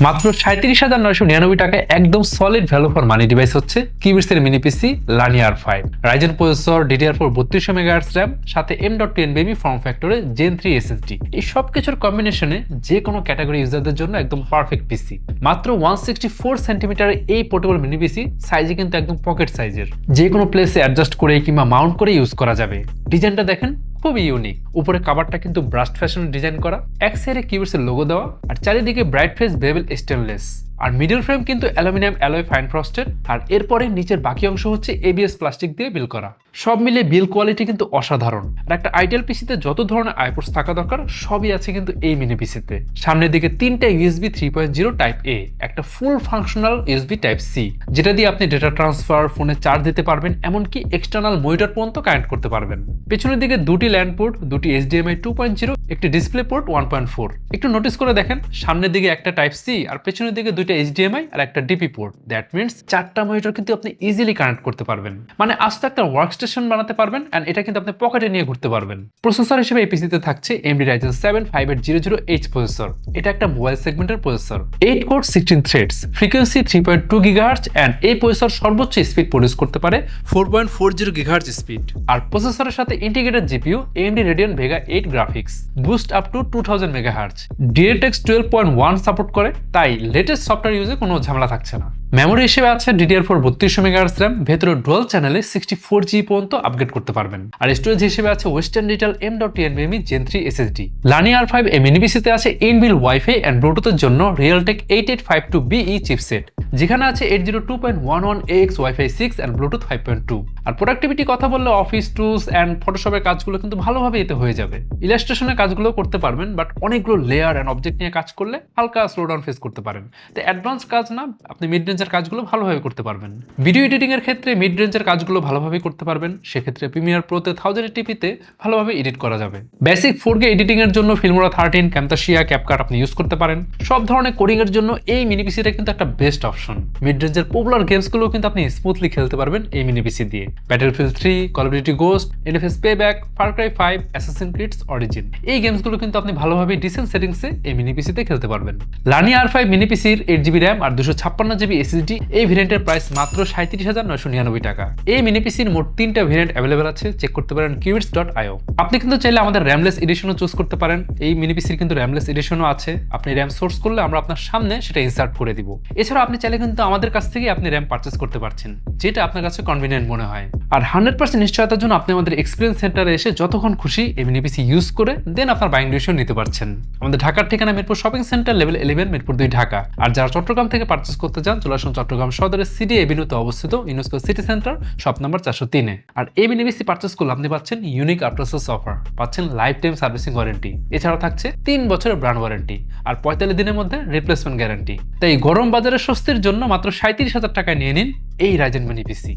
মাত্র 37,999 টাকায় একদম solid value for money device হচ্ছে কিউবিটস এর মিনি পিসি লানি R5 Ryzen processor DDR4 3200 megahertz RAM সাথে M.2 NVMe ফর্ম ফ্যাক্টরে Gen 3 SSD এই সব কিছুর কম্বিনেশনে যে কোনো ক্যাটাগরি ইউজারদের জন্য একদম পারফেক্ট পিসি। মাত্র 164 সেন্টিমিটারের এই পোর্টেবল মিনি পিসি সাইজে কিন্তু একদম পকেট সাইজের, যে কোনো প্লেসে অ্যাডজাস্ট করে কিংবা মাউন্ট করে ইউজ করা যাবে। ডিজাইনটা দেখেন খুবই ইউনিক, উপরে কাভারটা কিন্তু ব্রাস্ট ফ্যাশনে ডিজাইন করা, এক সাইডে কিউবিটস এর লোগো দেওয়া আর চারিদিকে ব্রাইট ফেস বেবেল স্টেনলেস আর মিডল ফ্রেম কিন্তু অ্যালুমিনিয়াম অ্যালয় ফাইন ফ্রস্টেড আর এরপরে নিচের বাকি অংশ হচ্ছে ABS প্লাস্টিক দিয়ে বিল করা। সব মিলে বিল কোয়ালিটি কিন্তু অসাধারণ আর একটা আইডিয়াল পিসিতে যত ধরনের আইপোর্টস থাকা দরকার সবই আছে কিন্তু এই মিনি পিসিতে। সামনের দিকে তিনটা USB 3.0 টাইপ A, একটা ফুল ফাংশনাল USB টাইপ C যেটা দিয়ে আপনি ডেটা ট্রান্সফার, ফোনে চার্জ দিতে পারবেন, এমনকি এক্সটার্নাল মনিটর পর্যন্ত কানেক্ট করতে পারবেন। পেছনের দিকে দুটি ল্যান্ড পোর্ট, দুটি HDMI 2.0, একটি ডিসপ্লে পোর্ট 1.4। একটু নোটিস করে দেখেন, সামনের দিকে একটা টাইপ C আর পেছনের দিকে দুইটা HDMI আর একটা DP পোর্ট। দ্যাট মিন্স চারটা মনিটর কিন্তু আপনি ইজিলি কানেক্ট করতে পারবেন, মানে আস্তে একটা ওয়ার্কস্টেশন বানাতে পারবেন এন্ড এটা কিন্তু আপনি পকেটে নিয়ে ঘুরতে পারবেন। প্রসেসর হিসেবে এই পিসিতে থাকছে AMD Ryzen 7 5800H প্রসেসর। এটা একটা মোবাইল সেগমেন্টের processor, 8 core 16 threads, frequency 3.2 GHz and এই প্রসেসর সর্বোচ্চ স্পিড প্রডিউস করতে পারে 4.40 GHz স্পিড। আর প্রসেসরের সাথে integrated GPU AMD Radeon Vega 8 graphics, boost up to 2000 MHz, DirectX 12.1 support করে, তাই লেটেস্ট সফটওয়্যার ইউজে কোনো ঝামেলা থাকছে না। মেমোরি হিসেবে আছে DDR4 3200 মেগাহার্টজ RAM, ভেতরে ডুয়াল চ্যানেলে 64GB পর্যন্ত আপগ্রেড করতে পারবেন। আর স্টোরেজ হিসেবে আছে western digital M.2 NVMe Gen 3 SSD। লানি R5 এই মিনি পিসিতে আছে ইনবিল্ট ওয়াইফাই এন্ড ব্লুটুথের জন্য Realtek 8852BE চিপসেট, যেখানে আছে 802.11ax Wi-Fi 6 and Bluetooth 5.2। R productivity কথা বললে অফিস টুলস এন্ড ফটোশপের কাজগুলো কিন্তু ভালোভাবে এতে হয়ে যাবে। ইলাস্ট্রেশনের কাজগুলো করতে পারবেন, বাট অনেকগুলো লেয়ার এন্ড অবজেক্ট নিয়ে কাজ করলে হালকা স্লোডাউন ফেস করতে পারেন। তো অ্যাডভান্স কাজ না, আপনি মিড রেঞ্জের কাজগুলো ভালোভাবে করতে পারবেন। ভিডিও এডিটিং এর ক্ষেত্রে মিড রেঞ্জের কাজগুলো ভালোভাবে করতে পারবেন, সেক্ষেত্রে প্রিমিয়ার প্রোতে 1080p-তে ভালোভাবে এডিট করা যাবে। বেসিক 4K এডিটিং এর জন্য ফিল্মোরা 13, ক্যামতাসিয়া, ক্যাপকাট আপনি ইউজ করতে পারেন। সব ধরনের কোডিং এর জন্য এই মিনি পিসিটা কিন্তু একটা বেস্ট অপশন। মিড রেঞ্জের পপুলার গেমসগুলো কিন্তু আপনি স্মুথলি খেলতে পারবেন এই মিনি পিসি দিয়ে। Battlefield 3, Call of Duty Ghost, NFS Payback, Far Cry 5, Assassin's Creed Origin এই গেমসগুলো কিন্তু আপনি ভালোভাবে ডিসেন্ট সেটিংসে এই মিনি পিসিতে খেলতে পারবেন। লানি R5 মিনি পিসির 8GB RAM আর 256GB SSD এই ভেরিয়েন্টের প্রাইস মাত্র 37,999 টাকা। এই মিনি পিসির মোট 3টা ভেরিয়েন্ট অ্যাভেলেবল আছে, চেক করতে পারেন qubits.io। আপনি কিন্তু চাইলে আমাদের র্যামলেস এডিশনও চুজ করতে পারেন। এই মিনি পিসির কিন্তু র্যামলেস এডিশনও আছে, আপনি র্যাম সোর্স করলে আমরা আপনার সামনে সেটা ইনসার্ট করে দিব। এছাড়া আপনি চাইলে কিন্তু আমাদের কাছ থেকে আপনি র্যাম পারচেজ করতে পারছেন, যেটা আপনার কাছে কনভিনিয়েন্ট মনে হয়। আর 100% নিশ্চয়তার জন্য আপনি আমাদের এক্সপিরিয়েন্স সেন্টারে এসে যতক্ষণ খুশি এই মিনি পিসি ইউজ করে দেন আপনার বাইং ডিসিশন নিতে পারছেন। আমাদের ঢাকার ঠিকানা Mirpur shopping centre, level 11, Mirpur 2, Dhaka. আর যারা চট্টগ্রাম থেকে পারচেজ করতে চান, চলে আসুন চট্টগ্রাম সদরের সিডি এভিনিউতে অবস্থিত UNESCO city centre, shop number 403-এ। আর এই মিনি পিসি পারচেজ করলে আপনি পাচ্ছেন ইউনিক আফটার সেলস অফার, পাচ্ছেন লাইফ টাইম সার্ভিসিং ওয়ারেন্টি, এছাড়াও থাকছে 3 বছরের ব্র্যান্ড ওয়ারেন্টি আর 45 দিনের মধ্যে রিপ্লেসমেন্ট গ্যারান্টি। তাই গরম বাজারের স্বস্তির জন্য মাত্র 37,000 টাকায় নিয়ে নিন এই রাইজেন মিনি পিসি।